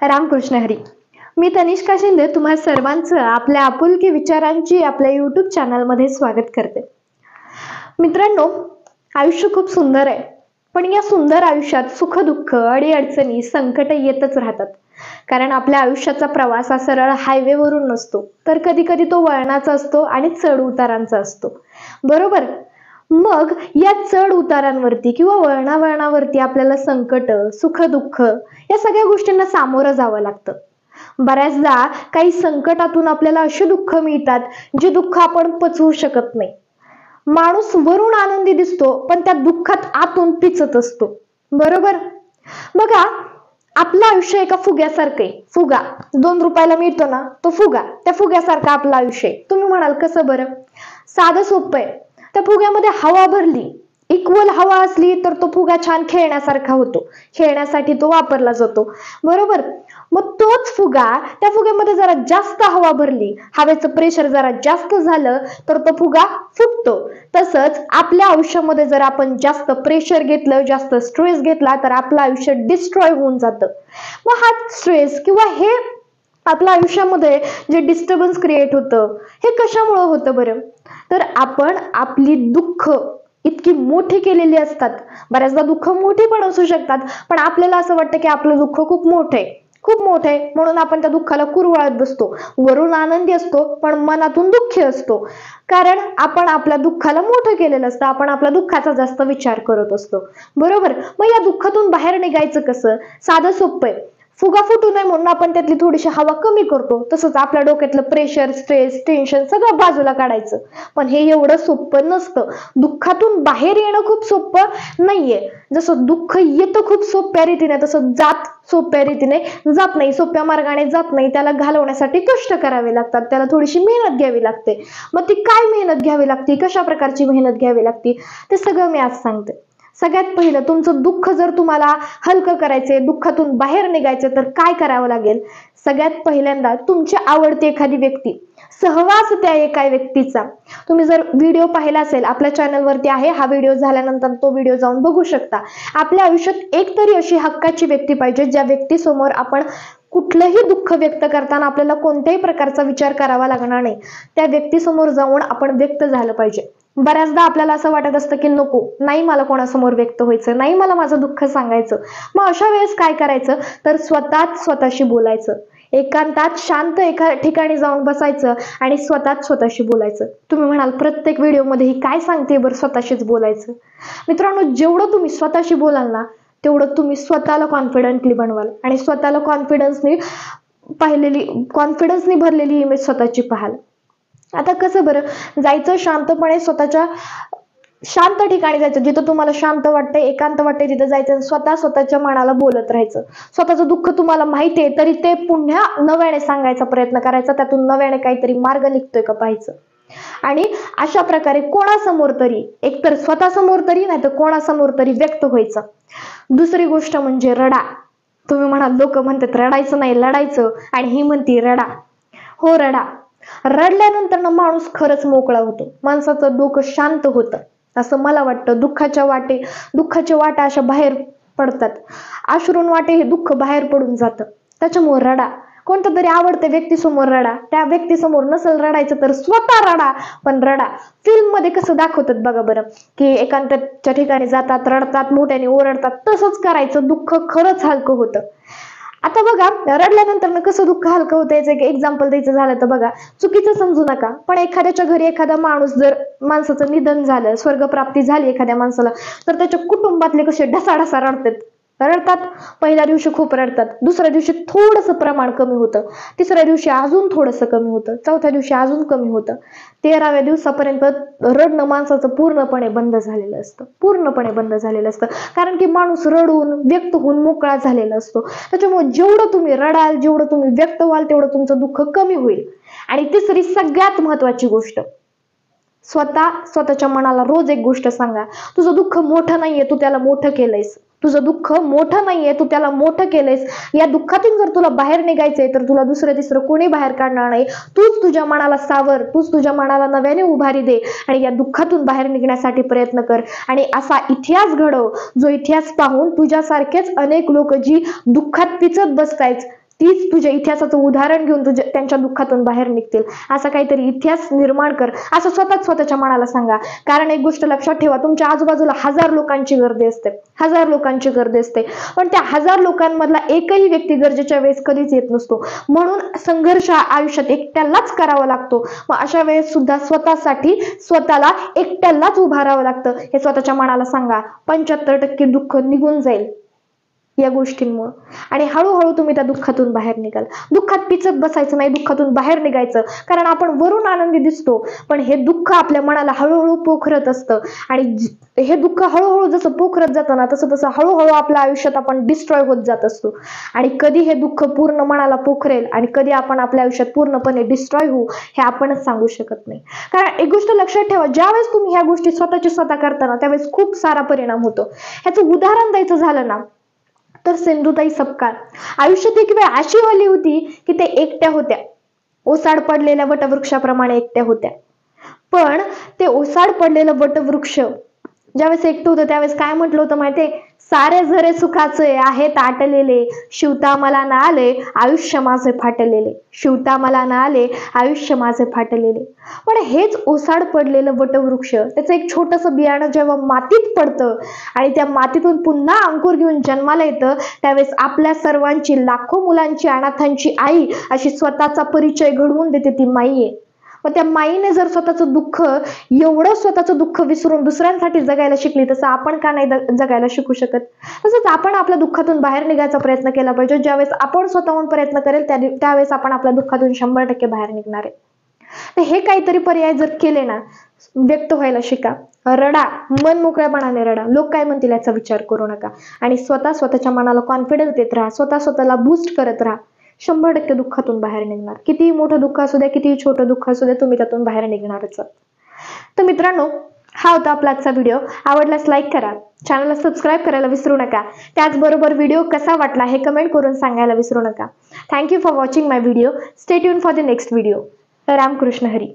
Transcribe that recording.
रामकृष्ण हरी. मी तनिष्का शिंदे तुम्हा सर्वांचं आपल्या आपुलकी विचारांची आपल्या YouTube चॅनलमध्ये स्वागत करते. मित्रांनो, आयुष्य खूप सुंदर आहे, पण या सुंदर आयुष्यात सुख दुःख अडीअडचणी संकट येतच राहतात. कारण आपल्या आयुष्याचा प्रवास हा सरळ हायवेवरून नसतो, तर कधी कधी तो वळणाचा असतो आणि चढ उतारांचा असतो, बरोबर. मग या चढ उतारांवरती किंवा वळणावरती आपल्याला संकट सुख दुःख या सगळ्या गोष्टींना सामोरं जावं लागतं. बऱ्याचदा काही संकटातून आपल्याला अशी दुःख मिळतात जी दुःख आपण पचवू शकत नाही. माणूस वरून आनंदी दिसतो, पण त्या दुःखात आतून पिचत असतो, बरोबर. बघा, आपलं आयुष्य एका फुग्यासारखं आहे. फुगा 2 रुपयाला मिळतो ना, तो फुगा. त्या फुग्यासारखं आपलं आयुष्य आहे. तुम्ही म्हणाल कसं बरं? साधं सोपं आहे. त्या फुग्यामध्ये हवा भरली, इक्वल हवा असली तर तो फुगा छान खेळण्यासारखा होतो, खेळण्यासाठी तो वापरला जातो, बरोबर. मग तोच फुगा, त्या फुग्यामध्ये जरा जास्त हवा भरली, हवेचं प्रेशर जरा जास्त झालं तर तो फुगा फुटतो. तसंच आपल्या आयुष्यामध्ये जर आपण जास्त प्रेशर घेतलं, जास्त स्ट्रेस घेतला तर आपलं आयुष्य डिस्ट्रॉय होऊन जातं. मग हा स्ट्रेस किंवा हे आपल्या आयुष्यामध्ये जे डिस्टर्बन्स क्रिएट होतं, हे कशामुळे होतं बरं? तर आपण आपली दुःख इतकी मोठी केलेली असतात. बऱ्याचदा दुःख मोठी पण असू शकतात, पण आपल्याला असं वाटतं की आपलं दुःख खूप मोठं आहे, खूप मोठं आहे, म्हणून आपण त्या दुःखाला कुरवाळत बसतो. वरून आनंदी असतो, पण मनातून दुःखी असतो. कारण आपण आपल्या दुःखाला मोठं केलेलं असतं, आपण आपल्या दुःखाचा जास्त विचार करत असतो, बरोबर. मग या दुःखातून बाहेर निघायचं कसं? साधं सोपं आहे. फुगा फुटू नये म्हणून आपण त्यातली थोडीशी हवा कमी करतो. तसंच आपल्या डोक्यातलं प्रेशर, स्ट्रेस, टेन्शन सगळं बाजूला काढायचं. पण हे एवढं सोपं नसतं. दुःखातून बाहेर येणं खूप सोपं नाहीये. जसं दुःख येतं खूप सोप्या रीतीने, तसं जात सोप्या रीतीने जात नाही, सोप्या मार्गाने जात नाही. त्याला घालवण्यासाठी कष्ट करावे लागतात, त्याला थोडीशी मेहनत घ्यावी लागते. मग ती काय मेहनत घ्यावी लागते, कशा प्रकारची मेहनत घ्यावी लागते, ते सगळं मी आज सांगते. सगळ्यात पहिलं, तुमचं दुःख जर तुम्हाला हलकं करायचंय, दुःखातून बाहेर निघायचं, तर काय करावं लागेल? सगळ्यात पहिल्यांदा तुमची आवडती एखादी व्यक्ती, सहवास त्या एका व्यक्तीचा. तुम्ही जर व्हिडिओ पाहिला असेल, आपल्या चॅनलवरती आहे, हा व्हिडिओ झाल्यानंतर तो व्हिडिओ जाऊन बघू शकता. आपल्या आयुष्यात एकतरी अशी हक्काची व्यक्ती पाहिजे, ज्या व्यक्तीसमोर आपण कुठलंही दुःख व्यक्त करताना आपल्याला कोणत्याही प्रकारचा विचार करावा लागणार नाही. त्या व्यक्तीसमोर जाऊन आपण व्यक्त झालं पाहिजे. बऱ्याचदा आपल्याला असं वाटत असतं की नको, नाही मला कोणासमोर व्यक्त व्हायचं, नाही मला माझं दुःख सांगायचं. मग अशा वेळेस काय करायचं? तर स्वतःच स्वतःशी बोलायचं. एकांतात शांत एका ठिकाणी जाऊन बसायचं आणि स्वतःशी बोलायचं. तुम्ही म्हणाल प्रत्येक व्हिडिओमध्ये ही काय सांगते बरं स्वतःशीच बोलायचं? मित्रांनो, जेवढं तुम्ही स्वतःशी बोलाल ना, तेवढं तुम्ही स्वतःला कॉन्फिडंटली बनवाल आणि स्वतःला कॉन्फिडन्सनी भरलेली इमेज स्वतःची पाहाल. आता कसं बरं जायचं? शांतपणे स्वतःच्या शांत ठिकाणी जायचं, जिथं तुम्हाला शांत वाटतंय, एकांत वाटतंय, तिथं जायचं. स्वतःच्या मनाला बोलत राहायचं. स्वतःचं दुःख तुम्हाला माहिती आहे तरी ते पुन्हा नव्याने सांगायचा प्रयत्न करायचा, त्यातून नव्याने काहीतरी मार्ग निघतोय का पाहायचं. आणि अशा प्रकारे कोणासमोर तरी, एकतर स्वतःसमोर तरी, नाही तर कोणासमोर तरी व्यक्त व्हायचं. दुसरी गोष्ट म्हणजे रडा. तुम्ही म्हणाल लोक म्हणतात रडायचं नाही, लढायचं, आणि ही म्हणती रडा. हो, रडा. रडल्यानंतर ना माणूस खरंच मोकळा होतो, माणसाचं डोकं शांत होतं, असं मला वाटतं. दुःखाचे वाटा अशा बाहेर पडतात, अश्रून वाटे हे दुःख बाहेर पडून जातं. त्याच्यामुळे रडा. कोणत्या तरी आवडत्या व्यक्तीसमोर रडा. त्या व्यक्तीसमोर नसेल रडायचं तर स्वतः रडा, पण रडा. फिल्म मध्ये कसं दाखवतात बघा बरं, की एकांताच्या ठिकाणी जातात, रडतात, मोठ्याने ओरडतात. तसंच करायचं, दुःख खरंच हलकं होतं. आता बघा, रडल्यानंतर कसं दुःख हलकं होतं याचं एक एक्झाम्पल द्यायचं झालं तर बघा, चुकीचं समजू नका, पण एखाद्याच्या घरी एखादा माणूस, जर माणसाचं निधन झालं, स्वर्गप्राप्ती झाली एखाद्या माणसाला, तर त्याच्या कुटुंबातले कसे ढसाढसा रडतात. पहिल्या दिवशी खूप रडतात, दुसऱ्या दिवशी थोडंसं प्रमाण कमी होतं, तिसऱ्या दिवशी अजून थोडंसं कमी होतं, चौथ्या दिवशी अजून कमी होतं, 13व्या दिवसापर्यंत रडणं माणसाचं पूर्णपणे बंद झालेलं असतं. कारण की माणूस रडून व्यक्त होऊन मोकळा झालेला असतो. त्याच्यामुळे जेवढं तुम्ही रडाल, जेवढं तुम्ही व्यक्त व्हाल, तेवढं तुमचं दुःख कमी होईल. आणि तिसरी सगळ्यात महत्वाची गोष्ट, स्वतःच्या मनाला रोज एक गोष्ट सांगा, तुझं दुःख मोठं नाहीये, तू त्याला मोठं केलंयस. तुझं दुःख मोठं नाहीये, तू त्याला मोठं केलंयस. या दुःखातून जर तुला बाहेर निघायचंय तर तुला दुसरं तिसरं कोणी बाहेर काढणार नाही. तूच तुझ्या मनाला सावर, तूच तुझ्या मनाला नव्याने उभारी दे आणि या दुःखातून बाहेर निघण्यासाठी प्रयत्न कर. आणि असा इतिहास घडव, जो इतिहास पाहून तुझ्यासारखेच अनेक लोक जी दुःखात पिचत बसतायत, तीच तुझ्या इतिहासाचं उदाहरण घेऊन तुझ्या त्यांच्या दुःखातून बाहेर निघतील. असा काहीतरी इतिहास निर्माण कर, असं स्वतःच्या मनाला सांगा. कारण एक गोष्ट लक्षात ठेवा, तुमच्या आजूबाजूला 1000 लोकांची गर्दी असते, 1000 लोकांची गर्दी असते, पण त्या 1000 लोकांमधला एकही व्यक्ती गरजेच्या वेळेस कधीच येत नसतो. म्हणून संघर्ष आयुष्यात एकट्यालाच करावा लागतो. मग अशा वेळेस सुद्धा स्वतःसाठी स्वतःला एकट्यालाच उभारावं लागतं, हे स्वतःच्या मनाला सांगा. 75% दुःख निघून जाईल या गोष्टींमुळे, आणि हळूहळू तुम्ही त्या दुःखातून बाहेर निघाल. दुःखात पिचत बसायचं नाही, दुःखातून बाहेर निघायचं. कारण आपण वरून आनंदी दिसतो, पण हे दुःख आपल्या मनाला हळूहळू पोखरत असतं. आणि हे दुःख हळूहळू जसं पोखरत जातं ना, तसं तसं हळूहळू आपल्या आयुष्यात आपण डिस्ट्रॉय होत जात असतो. आणि कधी हे दुःख पूर्ण मनाला पोखरेल आणि कधी आपण आपल्या आयुष्यात पूर्णपणे डिस्ट्रॉय होऊ, हे आपणच सांगू शकत नाही. कारण एक गोष्ट लक्षात ठेवा, ज्यावेळेस तुम्ही ह्या गोष्टी स्वतः करताना त्यावेळेस खूप सारा परिणाम होतो. ह्याचं उदाहरण द्यायचं झालं ना, तर सिंधुताई सपकाळ आयुष्यात एक वेळ अशी आली होती की ते एकट्या होत्या, ओसाड पडलेल्या वटवृक्षाप्रमाणे एकट्या होत्या. पण ते ओसाड पडलेलं वटवृक्ष ज्यावेळेस एकटं होतं त्यावेळेस काय म्हटलं होतं माहितीये? सारे झरे सुखाचे आहेत आटलेले, शिवता मला ना आले आयुष्य माझे फाटलेले, शिवता मला ना आले आयुष्य माझे फाटलेले. पण हेच ओसाड पडलेलं वटवृक्ष, त्याचं एक छोटंसं बियाणं जेव्हा मातीत पडतं आणि त्या मातीतून पुन्हा अंकुर घेऊन जन्माला येतं, त्यावेळेस आपल्या सर्वांची, लाखो मुलांची, अनाथांची आई अशी स्वतःचा परिचय घडवून देते ती माई आहे. मग त्या माईने जर स्वतःचं दुःख विसरून दुसऱ्यांसाठी जगायला शिकली, तसं आपण का नाही जगायला शिकू शकत? तसंच आपण आपल्या दुःखातून बाहेर निघायचा प्रयत्न केला पाहिजे. ज्यावेळेस आपण स्वतःहून प्रयत्न करेल त्यावेळेस आपण आपल्या दुःखातून 100% बाहेर निघणार आहे. तर हे काहीतरी पर्याय जर केले ना, व्यक्त व्हायला शिका, रडा, मन मोकळ्यापणाने रडा, लोक काय म्हणतील याचा विचार करू नका, आणि स्वतःच्या मनाला कॉन्फिडन्स देत राहा, स्वतःला बूस्ट करत राहा. 100% दुःखातून बाहेर निघणार. कितीही मोठं दुःख असू द्या, कितीही छोटं दुःख असू द्या, तुम्ही त्यातून बाहेर निघणारच. तर मित्रांनो, हा होता आपला आजचा व्हिडिओ. आवडल्यास लाईक करा, चॅनलला सबस्क्राईब करायला विसरू नका. त्याचबरोबर व्हिडिओ कसा वाटला हे कमेंट करून सांगायला विसरू नका. Thank you for watching my video. Stay tuned for the next video. Ramkrishna Hari.